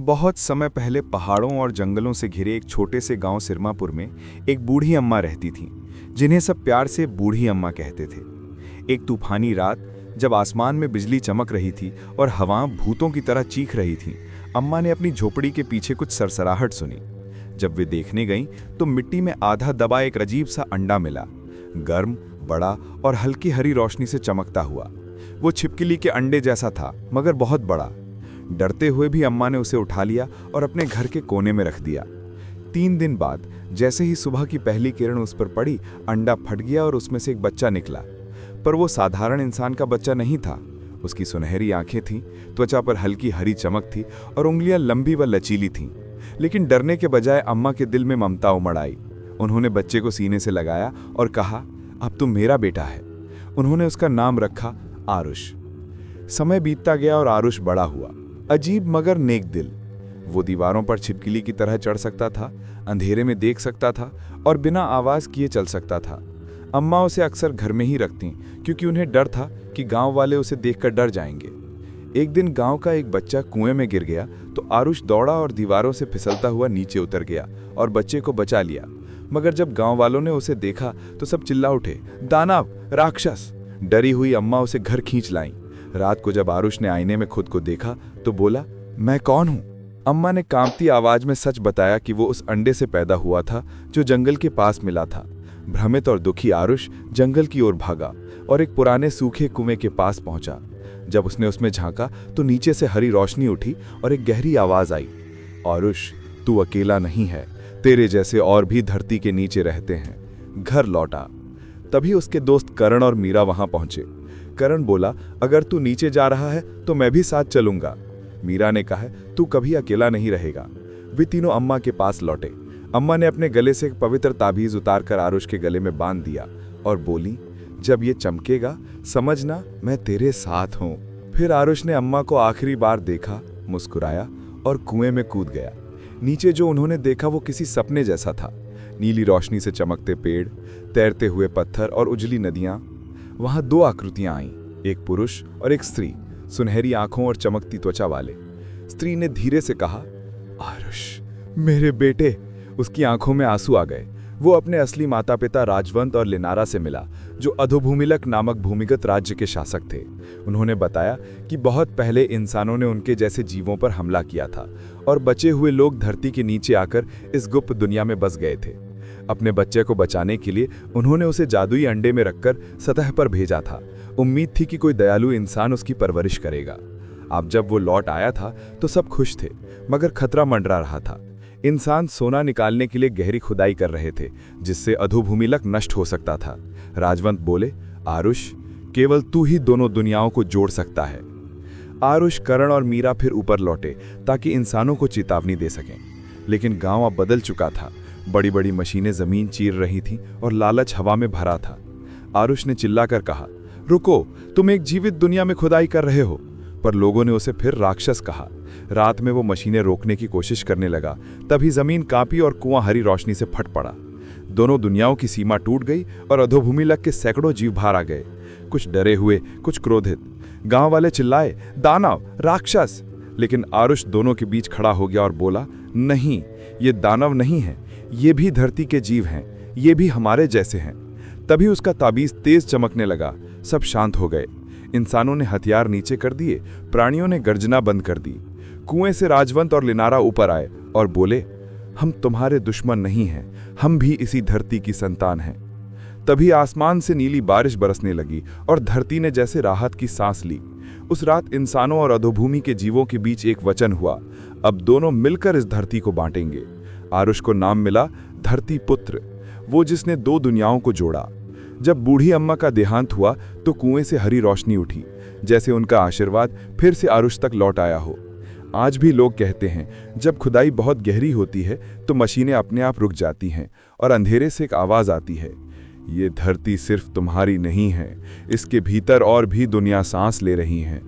बहुत समय पहले पहाड़ों और जंगलों से घिरे एक छोटे से गांव सिरमापुर में एक बूढ़ी अम्मा रहती थीं, जिन्हें सब प्यार से बूढ़ी अम्मा कहते थे। एक तूफानी रात जब आसमान में बिजली चमक रही थी और हवाएं भूतों की तरह चीख रही थीं, अम्मा ने अपनी झोपड़ी के पीछे कुछ सरसराहट सुनी। जब वे देखने गईं तो मिट्टी में आधा दबा एक अजीब सा अंडा मिला, गर्म, बड़ा और हल्की हरी रोशनी से चमकता हुआ। वो छिपकली के अंडे जैसा था, मगर बहुत बड़ा। डरते हुए भी अम्मा ने उसे उठा लिया और अपने घर के कोने में रख दिया। 3 दिन बाद जैसे ही सुबह की पहली किरण उस पर पड़ी, अंडा फट गया और उसमें से एक बच्चा निकला। पर वो साधारण इंसान का बच्चा नहीं था। उसकी सुनहरी आंखें थीं, त्वचा पर हल्की हरी चमक थी और उंगलियां लंबी व लचीली थीं। लेकिन डरने के बजाय अम्मा के दिल में ममता उमड़ आई। उन्होंने बच्चे को सीने से लगाया और कहा, अब तुम मेरा बेटा है। उन्होंने उसका नाम रखा आरुष। समय बीतता गया और आरुष बड़ा हुआ, अजीब मगर नेक दिल। वो दीवारों पर छिपकली की तरह चढ़ सकता था, अंधेरे में देख सकता था और बिना आवाज किए चल सकता था। अम्मा उसे अक्सर घर में ही रखती, क्योंकि उन्हें डर था कि गांव वाले उसे देखकर डर जाएंगे। एक दिन गांव का एक बच्चा कुएं में गिर गया तो आरुष दौड़ा और दीवारों से फिसलता हुआ नीचे उतर गया और बच्चे को बचा लिया। मगर जब गांव वालों ने उसे देखा तो सब चिल्ला उठे, दानव, राक्षस। डरी हुई अम्मा उसे घर खींच लाई। रात को जब आरुष ने आईने में खुद को देखा तो बोला, मैं कौन हूं? अम्मा ने कांपती आवाज में सच बताया कि वो उस अंडे से पैदा हुआ था जो जंगल के पास मिला था। भ्रमित और दुखी आरुष जंगल की ओर भागा और एक पुराने सूखे कुएं के पास पहुंचा। जब उसने उसमें झांका तो नीचे से हरी रोशनी उठी और एक गहरी आवाज आई, आरुष, तू अकेला नहीं है, तेरे जैसे और भी धरती के नीचे रहते हैं, घर लौटा। तभी उसके दोस्त करण और मीरा वहां पहुंचे। करण बोला, अगर तू नीचे जा रहा है तो मैं भी साथ चलूंगा। मीरा ने कहा, तू कभी अकेला नहीं रहेगा। वे तीनों अम्मा के पास लौटे। अम्मा ने अपने गले से एक पवित्र ताबीज उतारकर आरुष के गले में बांध दिया और बोली, जब ये चमकेगा समझना मैं तेरे साथ हूं। फिर आरुष ने अम्मा को आखिरी बार देखा, मुस्कुराया और कुएं में कूद गया। नीचे जो उन्होंने देखा वो किसी सपने जैसा था। नीली रोशनी से चमकते पेड़, तैरते हुए पत्थर और उजली नदियां। वहां 2 आकृतियां आईं, एक पुरुष और एक स्त्री, सुनहरी आंखों और चमकती त्वचा वाले। स्त्री ने धीरे से कहा, आरुष, मेरे बेटे। उसकी आंखों में आंसू आ गए। वो अपने असली माता पिता राजवंत और लिनारा से मिला, जो अधोभूमिलक नामक भूमिगत राज्य के शासक थे। उन्होंने बताया कि बहुत पहले इंसानों ने उनके जैसे जीवों पर हमला किया था और बचे हुए लोग धरती के नीचे आकर इस गुप्त दुनिया में बस गए थे। अपने बच्चे को बचाने के लिए उन्होंने उसे जादुई अंडे में रखकर सतह पर भेजा था। उम्मीद थी कि कोई दयालु इंसान उसकी परवरिश करेगा। अब जब वो लौट आया था तो सब खुश थे, मगर खतरा मंडरा रहा था। इंसान सोना निकालने के लिए गहरी खुदाई कर रहे थे, जिससे अधोभूमिलक नष्ट हो सकता था। राजवंत बोले, आरुष, केवल तू ही दोनों दुनियाओं को जोड़ सकता है। आरुष, करण और मीरा फिर ऊपर लौटे ताकि इंसानों को चेतावनी दे सकें। लेकिन गांव अब बदल चुका था। बड़ी बड़ी मशीनें जमीन चीर रही थीं और लालच हवा में भरा था। आरुष ने चिल्लाकर कहा, रुको, तुम एक जीवित दुनिया में खुदाई कर रहे हो। पर लोगों ने उसे फिर राक्षस कहा। रात में वो मशीनें रोकने की कोशिश करने लगा। तभी जमीन कांपी और कुआं हरी रोशनी से फट पड़ा। दोनों दुनियाओं की सीमा टूट गई और अधोभूमिलक के सैकड़ों जीव बाहर आ गए, कुछ डरे हुए, कुछ क्रोधित। गांव वाले चिल्लाए, दानव, राक्षस। लेकिन आरुष दोनों के बीच खड़ा हो गया और बोला, नहीं, ये दानव नहीं है, ये भी धरती के जीव हैं, ये भी हमारे जैसे हैं। तभी उसका ताबीज तेज चमकने लगा। सब शांत हो गए। इंसानों ने हथियार नीचे कर दिए, प्राणियों ने गर्जना बंद कर दी। कुएं से राजवंत और लिनारा ऊपर आए और बोले, हम तुम्हारे दुश्मन नहीं हैं, हम भी इसी धरती की संतान हैं। तभी आसमान से नीली बारिश बरसने लगी और धरती ने जैसे राहत की सांस ली। उस रात इंसानों और अधोभूमि के जीवों के बीच एक वचन हुआ, अब दोनों मिलकर इस धरती को बांटेंगे। आरुष को नाम मिला धरती पुत्र, वो जिसने 2 दुनियाओं को जोड़ा। जब बूढ़ी अम्मा का देहांत हुआ तो कुएं से हरी रोशनी उठी, जैसे उनका आशीर्वाद फिर से आरुष तक लौट आया हो। आज भी लोग कहते हैं, जब खुदाई बहुत गहरी होती है तो मशीनें अपने आप रुक जाती हैं और अंधेरे से एक आवाज आती है, ये धरती सिर्फ तुम्हारी नहीं है, इसके भीतर और भी दुनिया सांस ले रही है।